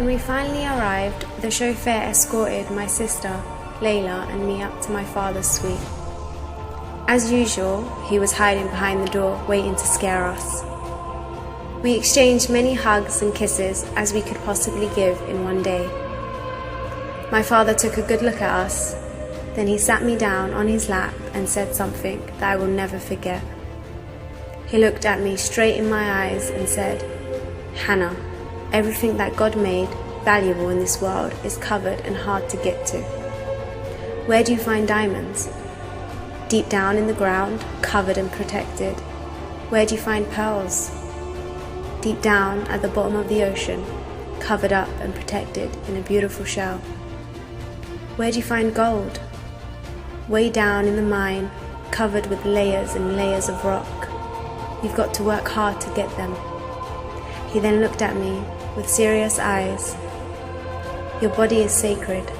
When we finally arrived, the chauffeur escorted my sister, Layla, and me up to my father's suite. As usual, he was hiding behind the door, waiting to scare us. We exchanged many hugs and kisses as we could possibly give in one day. My father took a good look at us, then he sat me down on his lap and said something that I will never forget. He looked at me straight in my eyes and said, "Hannah, everything that God made valuable in this world is covered and hard to get to. Where do you find diamonds? Deep down in the ground, covered and protected. Where do you find pearls? Deep down at the bottom of the ocean, covered up and protected in a beautiful shell. Where do you find gold? Way down in the mine, covered with layers and layers of rock. You've got to work hard to get them." He then looked at me with serious eyes. "Your body is sacred.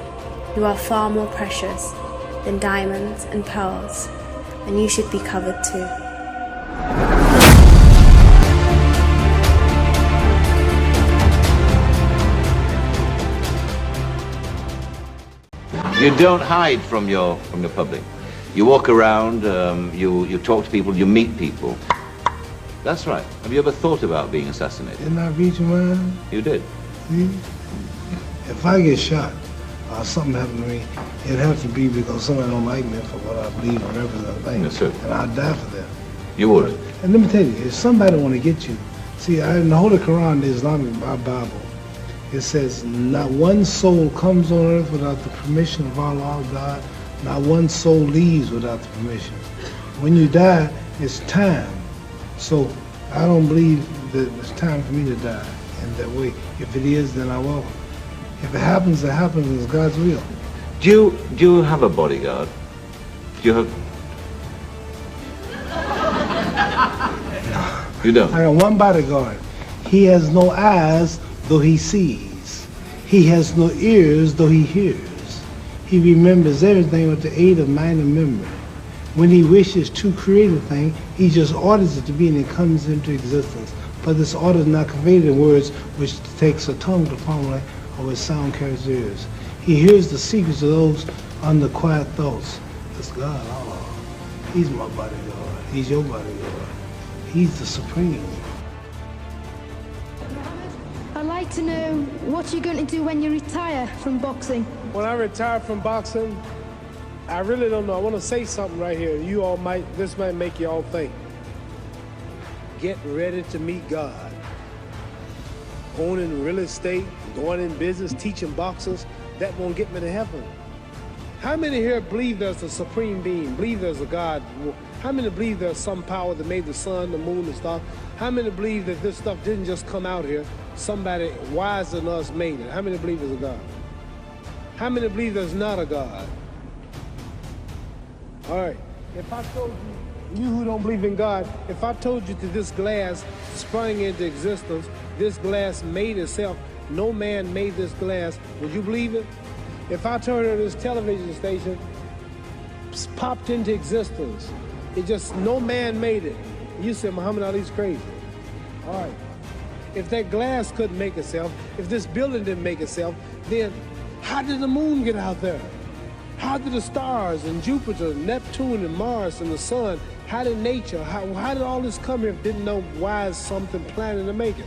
You are far more precious than diamonds and pearls, and you should be covered too." You don't hide from your public. You walk around, you talk to people, you meet people. That's right. Have you ever thought about being assassinated? Didn't I read your mind? You did. See? If I get shot or something happened to me, it'd have to be because somebody don't like me for what I believe and represent. Yes, sir. And I'd die for that. You would. And let me tell you, if somebody want to get you, see, in the Holy Quran, the Islamic Bible, it says, not one soul comes on earth without the permission of Allah, God. Not one soul leaves without the permission. When you die, it's time. So I don't believe that it's time for me to die in that way. If it is, then I will. If it happens, it happens. It's God's will. Do you have a bodyguard? Do you have? You don't? I got one bodyguard. He has no eyes, though he sees. He has no ears, though he hears. He remembers everything with the aid of mind and memory. When he wishes to create a thing, he just orders it to be and it comes into existence. But this order is not conveyed in words, which takes a tongue to formulate, or which sound carries ears. He hears the secrets of those under quiet thoughts. That's God. Oh, he's my bodyguard. He's your bodyguard. He's the supreme. I'd like to know what you're going to do when you retire from boxing. When I retire from boxing, I really don't know. I want to say something right here. You all might, this might make you all think. Get ready to meet God. Owning real estate, going in business, teaching boxers, that won't get me to heaven. How many here believe there's a supreme being, believe there's a God? How many believe there's some power that made the sun, the moon, the stars? How many believe that this stuff didn't just come out here? Somebody wiser than us made it. How many believe there's a God? How many believe there's not a God? All right, if I told you who don't believe in God, if I told you that this glass sprang into existence, this glass made itself, no man made this glass, would you believe it? If I told you this television station popped into existence, it just, no man made it, you said Muhammad Ali's crazy. All right, if that glass couldn't make itself, if this building didn't make itself, then how did the moon get out there? How did the stars and Jupiter, Neptune and Mars and the sun, how did nature, how did all this come here if didn't know why is something planning to make it?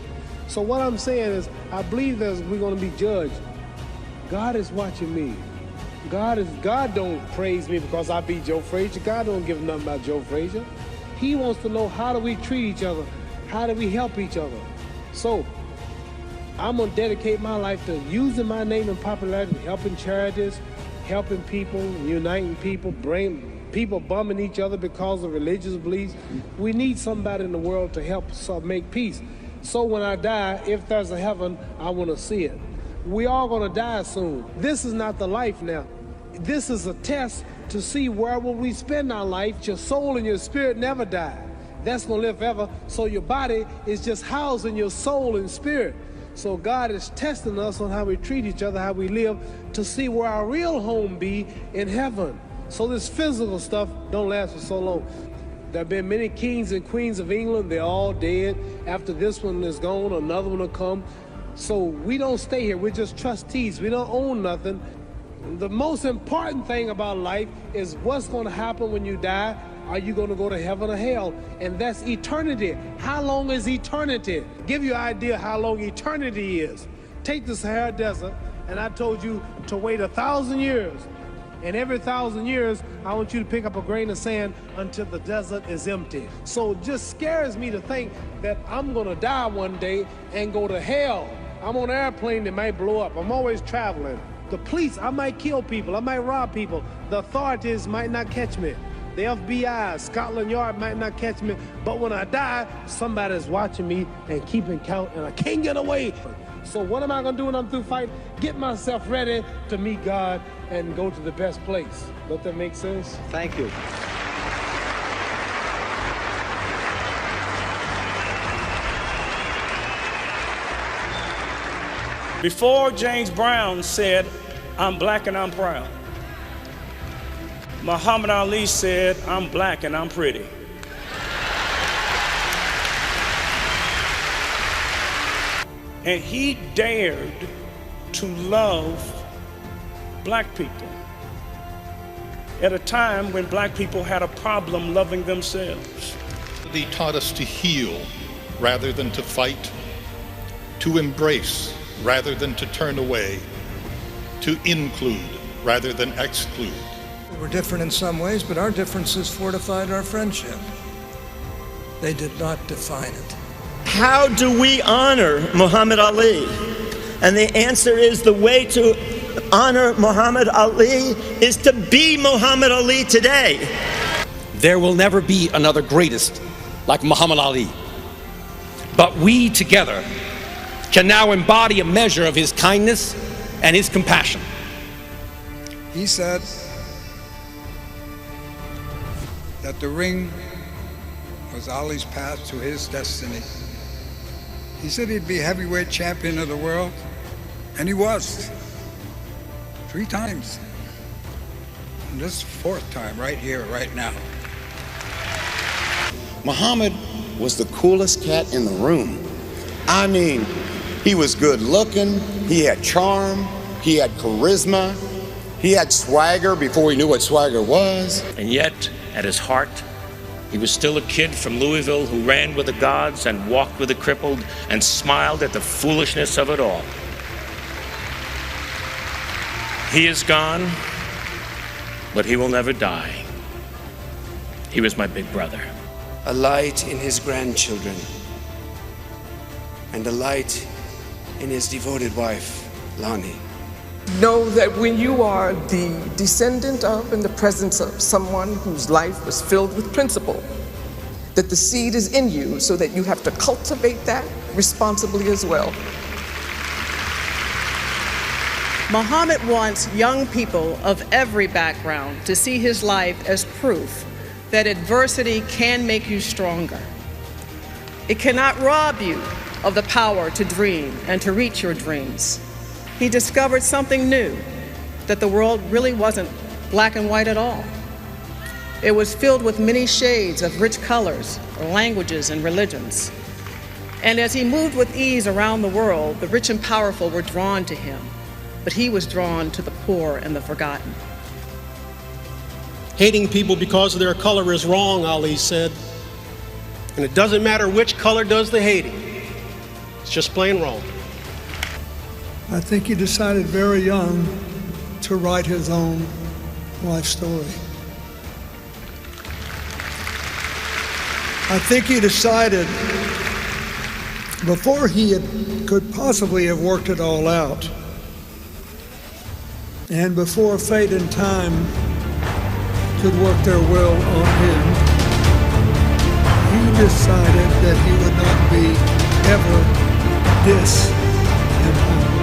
So what I'm saying is, I believe that we're going to be judged. God is watching me. God don't praise me because I beat Joe Frazier. God don't give nothing about Joe Frazier. He wants to know, how do we treat each other? How do we help each other? So I'm going to dedicate my life to using my name and popularity, helping charities, helping people, uniting people, bring people bumming each other because of religious beliefs. We need somebody in the world to help us make peace. So when I die, if there's a heaven, I want to see it. We all going to die soon. This is not the life now. This is a test to see where will we spend our life. Your soul and your spirit never die. That's going to live forever. So your body is just housing your soul and spirit. So God is testing us on how we treat each other, how we live, to see where our real home be in heaven. So this physical stuff don't last for so long. There have been many kings and queens of England. They're all dead. After this one is gone, another one will come. So we don't stay here. We're just trustees. We don't own nothing. The most important thing about life is what's going to happen when you die. Are you going to go to heaven or hell? And that's eternity. How long is eternity? Give you an idea how long eternity is. Take the Sahara Desert, and I told you to wait 1,000 years. And every 1,000 years, I want you to pick up a grain of sand until the desert is empty. So it just scares me to think that I'm going to die one day and go to hell. I'm on an airplane that might blow up. I'm always traveling. The police, I might kill people. I might rob people. The authorities might not catch me. The FBI, Scotland Yard might not catch me, but when I die, somebody's watching me and keeping count, and I can't get away. So what am I gonna do when I'm through fighting? Get myself ready to meet God and go to the best place. Does that make sense? Thank you. Before James Brown said, "I'm black and I'm proud," Muhammad Ali said, "I'm black and I'm pretty." And he dared to love black people at a time when black people had a problem loving themselves. He taught us to heal rather than to fight, to embrace rather than to turn away, to include rather than exclude. We're different in some ways, but our differences fortified our friendship. They did not define it. How do we honor Muhammad Ali? And the answer is the way to honor Muhammad Ali is to be Muhammad Ali today. There will never be another greatest like Muhammad Ali. But we together can now embody a measure of his kindness and his compassion. He said that the ring was Ali's path to his destiny. He said he'd be heavyweight champion of the world, and he was. 3 times. And this 4th time right here, right now. Muhammad was the coolest cat in the room. I mean, he was good looking, he had charm, he had charisma, he had swagger before he knew what swagger was. And yet, at his heart, he was still a kid from Louisville who ran with the gods and walked with the crippled and smiled at the foolishness of it all. He is gone, but he will never die. He was my big brother. A light in his grandchildren, and a light in his devoted wife, Lani. Know that when you are the descendant of and the presence of someone whose life was filled with principle, that the seed is in you so that you have to cultivate that responsibly as well. Muhammad wants young people of every background to see his life as proof that adversity can make you stronger. It cannot rob you of the power to dream and to reach your dreams. He discovered something new, that the world really wasn't black and white at all. It was filled with many shades of rich colors, languages, and religions. And as he moved with ease around the world, the rich and powerful were drawn to him, but he was drawn to the poor and the forgotten. Hating people because of their color is wrong, Ali said. And it doesn't matter which color does the hating. It's just plain wrong. I think he decided very young to write his own life story. I think he decided before he could possibly have worked it all out, and before fate and time could work their will on him, he decided that he would not be ever disappointed.